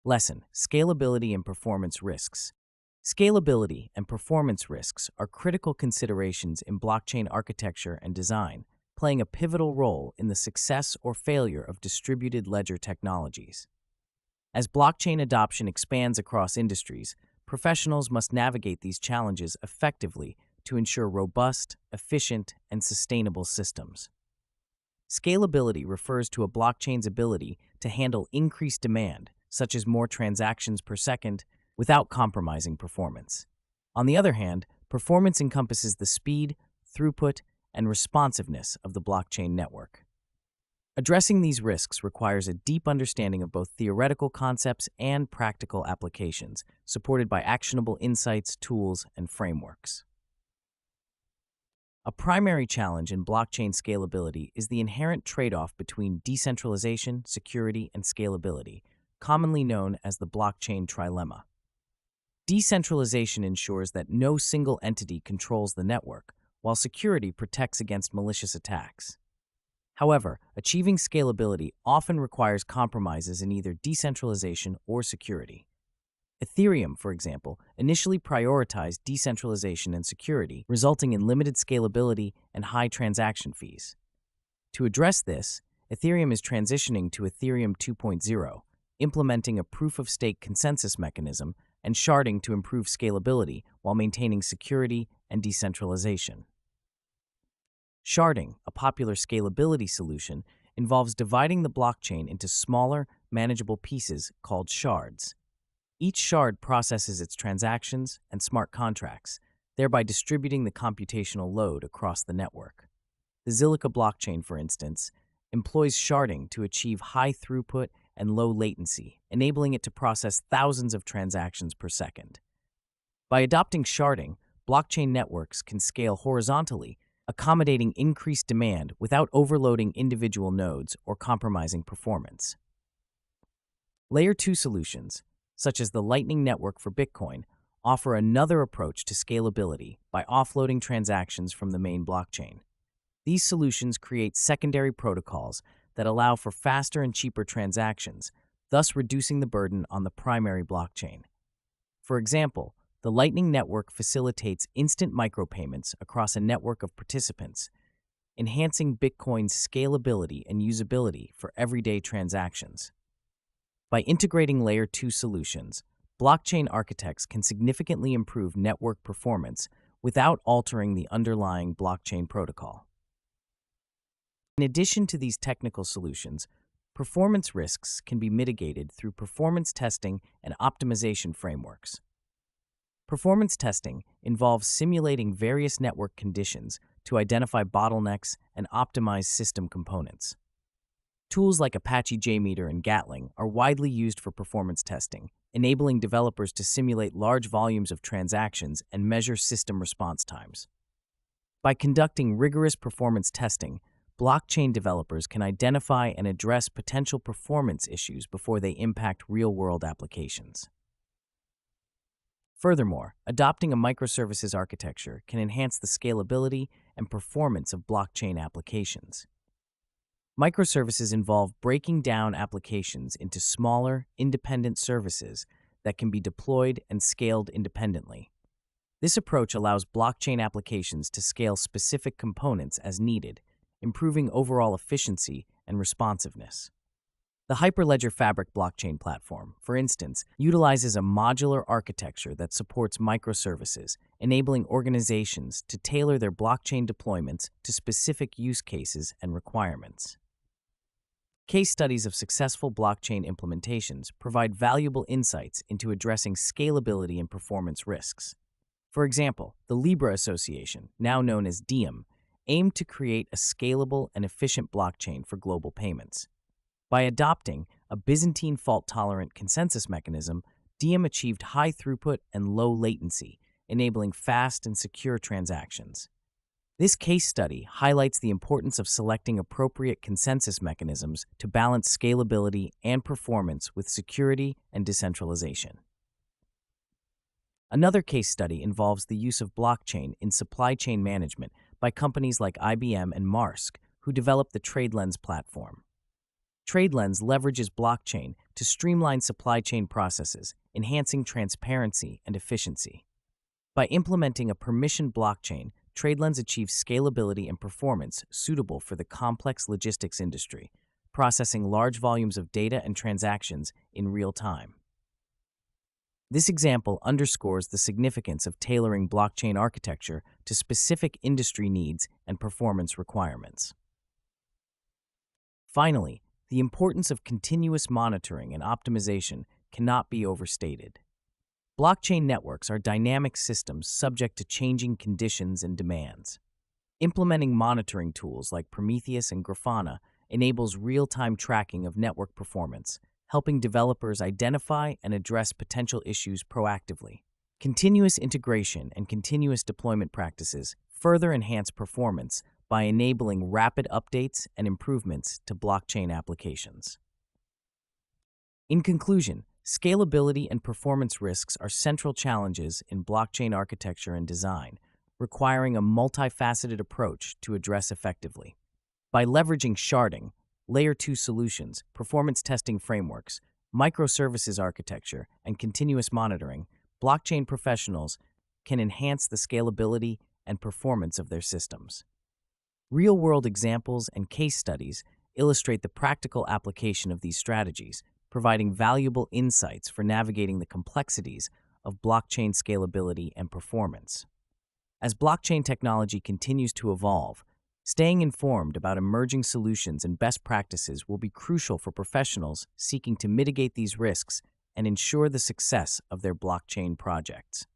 Lesson: Scalability and Performance Risks. Scalability and performance risks are critical considerations in blockchain architecture and design, playing a pivotal role in the success or failure of distributed ledger technologies. As blockchain adoption expands across industries, professionals must navigate these challenges effectively to ensure robust, efficient, and sustainable systems. Scalability refers to a blockchain's ability to handle increased demand, such as more transactions per second, without compromising performance. On the other hand, performance encompasses the speed, throughput, and responsiveness of the blockchain network. Addressing these risks requires a deep understanding of both theoretical concepts and practical applications, supported by actionable insights, tools, and frameworks. A primary challenge in blockchain scalability is the inherent trade-off between decentralization, security, and scalability, commonly known as the blockchain trilemma. Decentralization ensures that no single entity controls the network, while security protects against malicious attacks. However, achieving scalability often requires compromises in either decentralization or security. Ethereum, for example, initially prioritized decentralization and security, resulting in limited scalability and high transaction fees. To address this, Ethereum is transitioning to Ethereum 2.0, implementing a proof-of-stake consensus mechanism and sharding to improve scalability while maintaining security and decentralization. Sharding, a popular scalability solution, involves dividing the blockchain into smaller, manageable pieces called shards. Each shard processes its transactions and smart contracts, thereby distributing the computational load across the network. The Zilliqa blockchain, for instance, employs sharding to achieve high throughput and low latency, enabling it to process thousands of transactions per second. By adopting sharding, blockchain networks can scale horizontally, accommodating increased demand without overloading individual nodes or compromising performance. Layer 2 solutions, such as the Lightning Network for Bitcoin, offer another approach to scalability by offloading transactions from the main blockchain. These solutions create secondary protocols that allow for faster and cheaper transactions, thus reducing the burden on the primary blockchain. For example, the Lightning Network facilitates instant micropayments across a network of participants, enhancing Bitcoin's scalability and usability for everyday transactions. By integrating Layer 2 solutions, blockchain architects can significantly improve network performance without altering the underlying blockchain protocol. In addition to these technical solutions, performance risks can be mitigated through performance testing and optimization frameworks. Performance testing involves simulating various network conditions to identify bottlenecks and optimize system components. Tools like Apache JMeter and Gatling are widely used for performance testing, enabling developers to simulate large volumes of transactions and measure system response times. By conducting rigorous performance testing, blockchain developers can identify and address potential performance issues before they impact real-world applications. Furthermore, adopting a microservices architecture can enhance the scalability and performance of blockchain applications. Microservices involve breaking down applications into smaller, independent services that can be deployed and scaled independently. This approach allows blockchain applications to scale specific components as needed, improving overall efficiency and responsiveness. The Hyperledger Fabric blockchain platform, for instance, utilizes a modular architecture that supports microservices, enabling organizations to tailor their blockchain deployments to specific use cases and requirements. Case studies of successful blockchain implementations provide valuable insights into addressing scalability and performance risks. For example, the Libra Association, now known as Diem, aimed to create a scalable and efficient blockchain for global payments. By adopting a Byzantine fault-tolerant consensus mechanism, Diem achieved high throughput and low latency, enabling fast and secure transactions. This case study highlights the importance of selecting appropriate consensus mechanisms to balance scalability and performance with security and decentralization. Another case study involves the use of blockchain in supply chain management by companies like IBM and Maersk, who developed the TradeLens platform. TradeLens leverages blockchain to streamline supply chain processes, enhancing transparency and efficiency. By implementing a permissioned blockchain, TradeLens achieves scalability and performance suitable for the complex logistics industry, processing large volumes of data and transactions in real time. This example underscores the significance of tailoring blockchain architecture to specific industry needs and performance requirements. Finally, the importance of continuous monitoring and optimization cannot be overstated. Blockchain networks are dynamic systems subject to changing conditions and demands. Implementing monitoring tools like Prometheus and Grafana enables real-time tracking of network performance, helping developers identify and address potential issues proactively. Continuous integration and continuous deployment practices further enhance performance by enabling rapid updates and improvements to blockchain applications. In conclusion, scalability and performance risks are central challenges in blockchain architecture and design, requiring a multifaceted approach to address effectively. By leveraging sharding, Layer 2 solutions, performance testing frameworks, microservices architecture, and continuous monitoring, blockchain professionals can enhance the scalability and performance of their systems. Real-world examples and case studies illustrate the practical application of these strategies, providing valuable insights for navigating the complexities of blockchain scalability and performance. As blockchain technology continues to evolve, staying informed about emerging solutions and best practices will be crucial for professionals seeking to mitigate these risks and ensure the success of their blockchain projects.